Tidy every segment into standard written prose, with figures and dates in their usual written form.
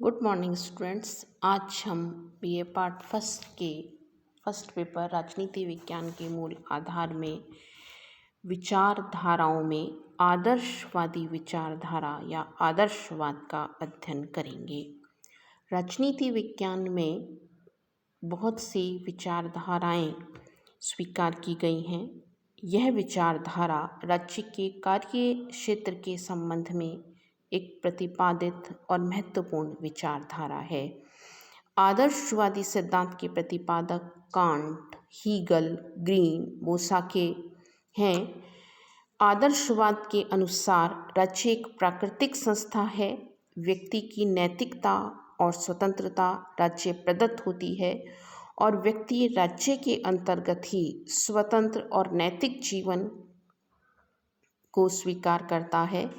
Good morning students. आज हम BA part first के फर्स्ट पेपर राजनीति विज्ञान के मूल आधार में विचारधाराओं में आदर्शवादी विचारधारा या आदर्शवाद का अध्ययन करेंगे। राजनीति विज्ञान में बहुत सी विचारधाराएं स्वीकार की गई हैं। यह विचारधारा राज्य के कार्य क्षेत्र के संबंध में एक प्रतिपादित और महत्वपूर्ण विचारधारा है। आदर्शवादी सिद्धांत के प्रतिपादक कांट, हीगल, ग्रीन, बोसाके हैं। आदर्शवाद के अनुसार राज्य एक प्राकृतिक संस्था है। व्यक्ति की नैतिकता और स्वतंत्रता राज्य प्रदत्त होती है और व्यक्ति राज्य के अंतर्गत ही स्वतंत्र और नैतिक जीवन को स्वीकार करता है।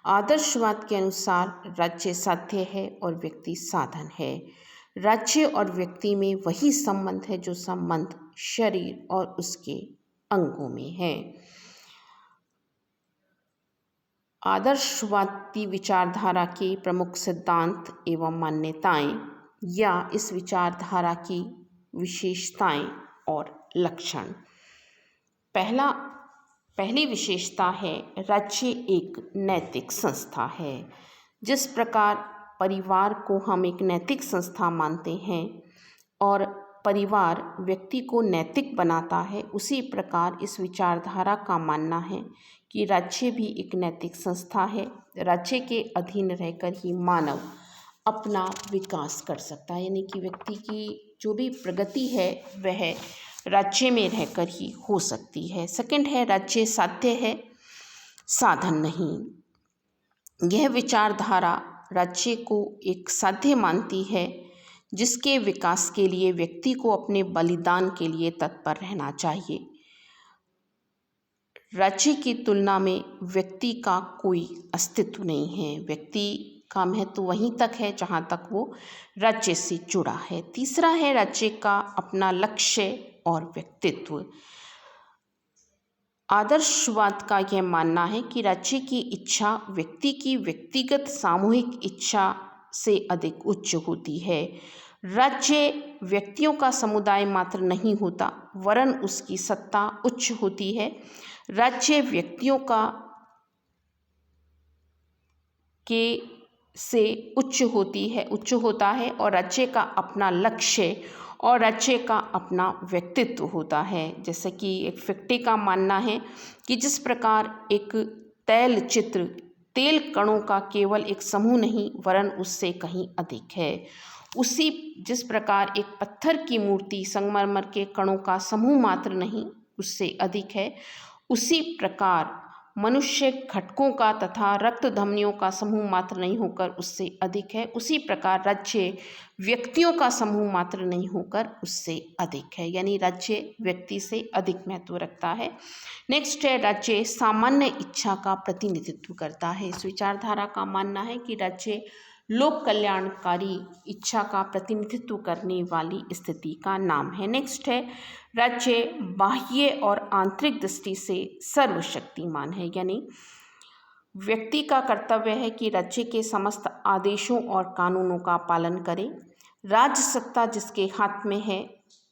आदर्शवाद के अनुसार राज्य साध्य है और व्यक्ति साधन है। राज्य और व्यक्ति में वही संबंध है जो संबंध शरीर और उसके अंगों में है। आदर्शवादी विचारधारा के प्रमुख सिद्धांत एवं मान्यताएं या इस विचारधारा की विशेषताएं और लक्षण। पहली विशेषता है राज्य एक नैतिक संस्था है। जिस प्रकार परिवार को हम एक नैतिक संस्था मानते हैं और परिवार व्यक्ति को नैतिक बनाता है, उसी प्रकार इस विचारधारा का मानना है कि राज्य भी एक नैतिक संस्था है। राज्य के अधीन रहकर ही मानव अपना विकास कर सकता है, यानी कि व्यक्ति की जो भी प्रगति है वह राज्य में रहकर ही हो सकती है। सेकंड है राज्य साध्य है, साधन नहीं। यह विचारधारा राज्य को एक साध्य मानती है जिसके विकास के लिए व्यक्ति को अपने बलिदान के लिए तत्पर रहना चाहिए। राज्य की तुलना में व्यक्ति का कोई अस्तित्व नहीं है। व्यक्ति का महत्व वहीं तक है जहाँ तक वो राज्य से जुड़ा है। तीसरा है राज्य का अपना लक्ष्य और व्यक्तित्व। आदर्शवाद का यह मानना है कि राज्य की इच्छा व्यक्ति की व्यक्तिगत सामूहिक इच्छा से अधिक उच्च होती है। राज्य व्यक्तियों का समुदाय मात्र नहीं होता, वरन उसकी सत्ता उच्च होती है। राज्य व्यक्तियों का के से उच्च होता है और राज्य का अपना लक्ष्य और राज्य का अपना व्यक्तित्व होता है। जैसे कि एक फिक्टे का मानना है कि जिस प्रकार एक तैल चित्र तेल कणों का केवल एक समूह नहीं वरन उससे कहीं अधिक है, उसी जिस प्रकार एक पत्थर की मूर्ति संगमरमर के कणों का समूह मात्र नहीं उससे अधिक है, उसी प्रकार मनुष्य घटकों का तथा रक्त धमनियों का समूह मात्र नहीं होकर उससे अधिक है। उसी प्रकार राज्य व्यक्तियों का समूह मात्र नहीं होकर उससे अधिक है, यानी राज्य व्यक्ति से अधिक महत्व रखता है। नेक्स्ट है राज्य सामान्य इच्छा का प्रतिनिधित्व करता है। इस विचारधारा का मानना है कि राज्य लोक कल्याणकारी इच्छा का प्रतिनिधित्व करने वाली स्थिति का नाम है। नेक्स्ट है राज्य बाह्य और आंतरिक दृष्टि से सर्वशक्तिमान है, यानी व्यक्ति का कर्तव्य है कि राज्य के समस्त आदेशों और कानूनों का पालन करे। राज्य सत्ता जिसके हाथ में है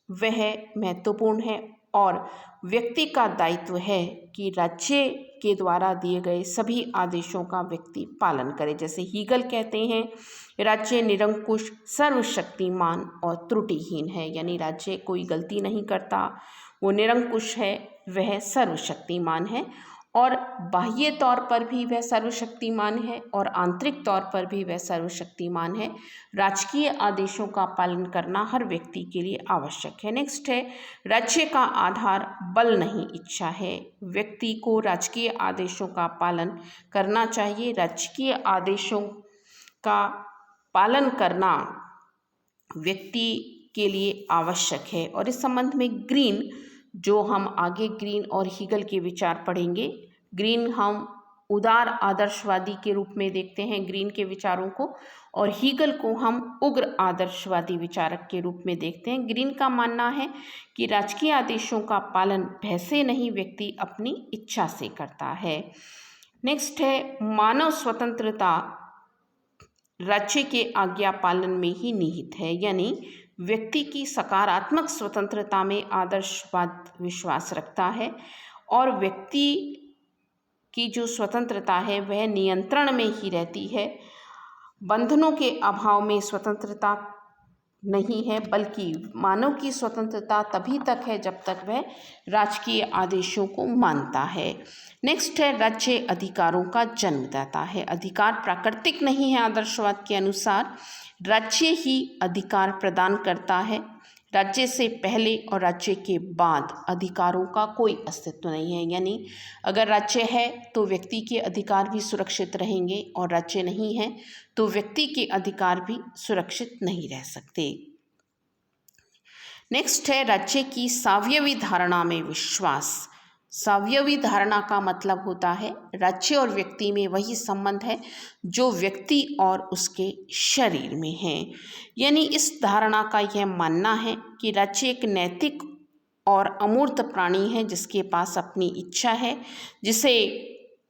वह महत्वपूर्ण है और व्यक्ति का दायित्व है कि राज्य के द्वारा दिए गए सभी आदेशों का व्यक्ति पालन करे। जैसे हीगल कहते हैं, राज्य निरंकुश, सर्वशक्तिमान और त्रुटिहीन है, यानी राज्य कोई गलती नहीं करता, वो निरंकुश है, वह सर्वशक्तिमान है और बाह्य तौर पर भी वह सर्वशक्तिमान है और आंतरिक तौर पर भी वह सर्वशक्तिमान है। राजकीय आदेशों का पालन करना हर व्यक्ति के लिए आवश्यक है। नेक्स्ट है राज्य का आधार बल नहीं इच्छा है। व्यक्ति को राजकीय आदेशों का पालन करना चाहिए। राजकीय आदेशों का पालन करना व्यक्ति के लिए आवश्यक है। और इस संबंध में ग्रीन, जो हम आगे ग्रीन और हीगल के विचार पढ़ेंगे, ग्रीन हम उदार आदर्शवादी के रूप में देखते हैं ग्रीन के विचारों को, और हीगल को हम उग्र आदर्शवादी विचारक के रूप में देखते हैं। ग्रीन का मानना है कि राजकीय आदेशों का पालन भय से नहीं व्यक्ति अपनी इच्छा से करता है। नेक्स्ट है मानव स्वतंत्रता राज्य के आज्ञा पालन में ही निहित है, यानी व्यक्ति की सकारात्मक स्वतंत्रता में आदर्शवाद विश्वास रखता है और व्यक्ति की जो स्वतंत्रता है वह नियंत्रण में ही रहती है। बंधनों के अभाव में स्वतंत्रता नहीं है, बल्कि मानव की स्वतंत्रता तभी तक है जब तक वह राजकीय आदेशों को मानता है। नेक्स्ट है राज्य अधिकारों का जन्मदाता है। अधिकार प्राकृतिक नहीं है। आदर्शवाद के अनुसार राज्य ही अधिकार प्रदान करता है। राज्य से पहले और राज्य के बाद अधिकारों का कोई अस्तित्व नहीं है, यानी अगर राज्य है तो व्यक्ति के अधिकार भी सुरक्षित रहेंगे और राज्य नहीं है तो व्यक्ति के अधिकार भी सुरक्षित नहीं रह सकते। नेक्स्ट है राज्य की सावयवी धारणा में विश्वास। सावयवी धारणा का मतलब होता है राज्य और व्यक्ति में वही संबंध है जो व्यक्ति और उसके शरीर में है, यानी इस धारणा का यह मानना है कि राज्य एक नैतिक और अमूर्त प्राणी है जिसके पास अपनी इच्छा है, जिसे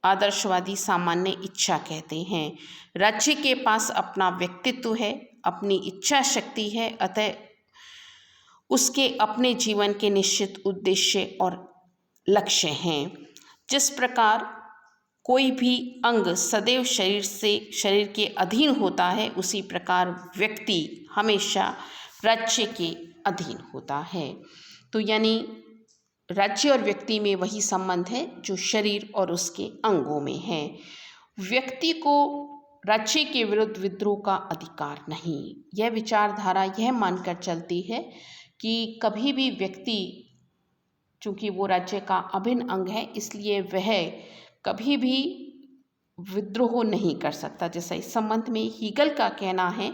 आदर्शवादी सामान्य इच्छा कहते हैं। राज्य के पास अपना व्यक्तित्व है, अपनी इच्छा शक्ति है, अतः उसके अपने जीवन के निश्चित उद्देश्य और लक्ष्य हैं। जिस प्रकार कोई भी अंग सदैव शरीर के अधीन होता है, उसी प्रकार व्यक्ति हमेशा राज्य के अधीन होता है। तो यानी राज्य और व्यक्ति में वही संबंध है जो शरीर और उसके अंगों में है। व्यक्ति को राज्य के विरुद्ध विद्रोह का अधिकार नहीं। यह विचारधारा यह मानकर चलती है कि कभी भी व्यक्ति, चूँकि वो राज्य का अभिन्न अंग है, इसलिए वह कभी भी विद्रोह नहीं कर सकता। जैसा इस संबंध में हीगल का कहना है,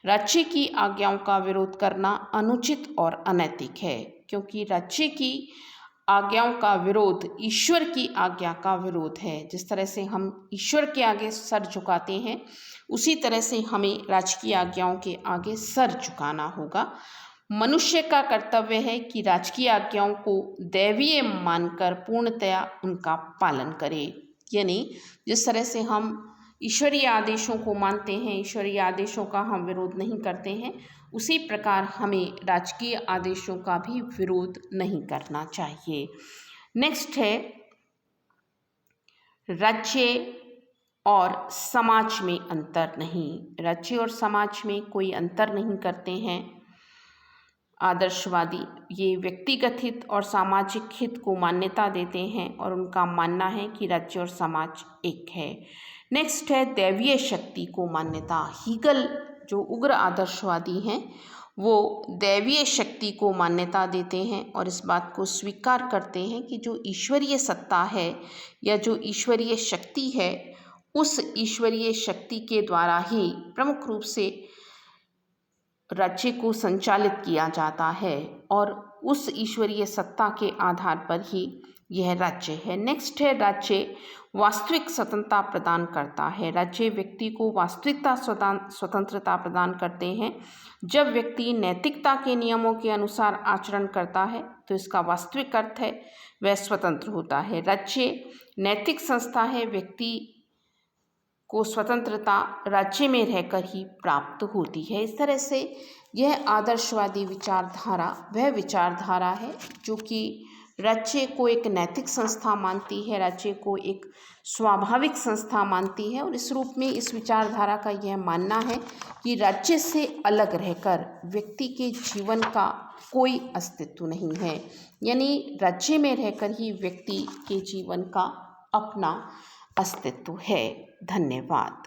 राज्य की आज्ञाओं का विरोध करना अनुचित और अनैतिक है, क्योंकि राज्य की आज्ञाओं का विरोध ईश्वर की आज्ञा का विरोध है। जिस तरह से हम ईश्वर के आगे सर झुकाते हैं, उसी तरह से हमें राजकीय आज्ञाओं के आगे सर झुकाना होगा। मनुष्य का कर्तव्य है कि राजकीय आज्ञाओं को दैवीय मानकर पूर्णतया उनका पालन करे, यानी जिस तरह से हम ईश्वरीय आदेशों को मानते हैं, ईश्वरीय आदेशों का हम विरोध नहीं करते हैं, उसी प्रकार हमें राजकीय आदेशों का भी विरोध नहीं करना चाहिए। नेक्स्ट है राज्य और समाज में अंतर नहीं। राज्य और समाज में कोई अंतर नहीं करते हैं आदर्शवादी। ये व्यक्तिगत हित और सामाजिक हित को मान्यता देते हैं और उनका मानना है कि राज्य और समाज एक है। नेक्स्ट है दैवीय शक्ति को मान्यता। हीगल जो उग्र आदर्शवादी हैं वो दैवीय शक्ति को मान्यता देते हैं और इस बात को स्वीकार करते हैं कि जो ईश्वरीय सत्ता है या जो ईश्वरीय शक्ति है, उस ईश्वरीय शक्ति के द्वारा ही प्रमुख रूप से राज्य को संचालित किया जाता है और उस ईश्वरीय सत्ता के आधार पर ही यह राज्य है। नेक्स्ट है राज्य वास्तविक स्वतंत्रता प्रदान करता है। राज्य व्यक्ति को वास्तविकता स्वतंत्रता प्रदान करते हैं। जब व्यक्ति नैतिकता के नियमों के अनुसार आचरण करता है तो इसका वास्तविक अर्थ है वह स्वतंत्र होता है। राज्य नैतिक संस्था है। व्यक्ति को स्वतंत्रता राज्य में रहकर ही प्राप्त होती है। इस तरह से यह आदर्शवादी विचारधारा वह विचारधारा है जो कि राज्य को एक नैतिक संस्था मानती है, राज्य को एक स्वाभाविक संस्था मानती है और इस रूप में इस विचारधारा का यह मानना है कि राज्य से अलग रहकर व्यक्ति के जीवन का कोई अस्तित्व नहीं है, यानी राज्य में रहकर ही व्यक्ति के जीवन का अपना अस्तित्व है। धन्यवाद।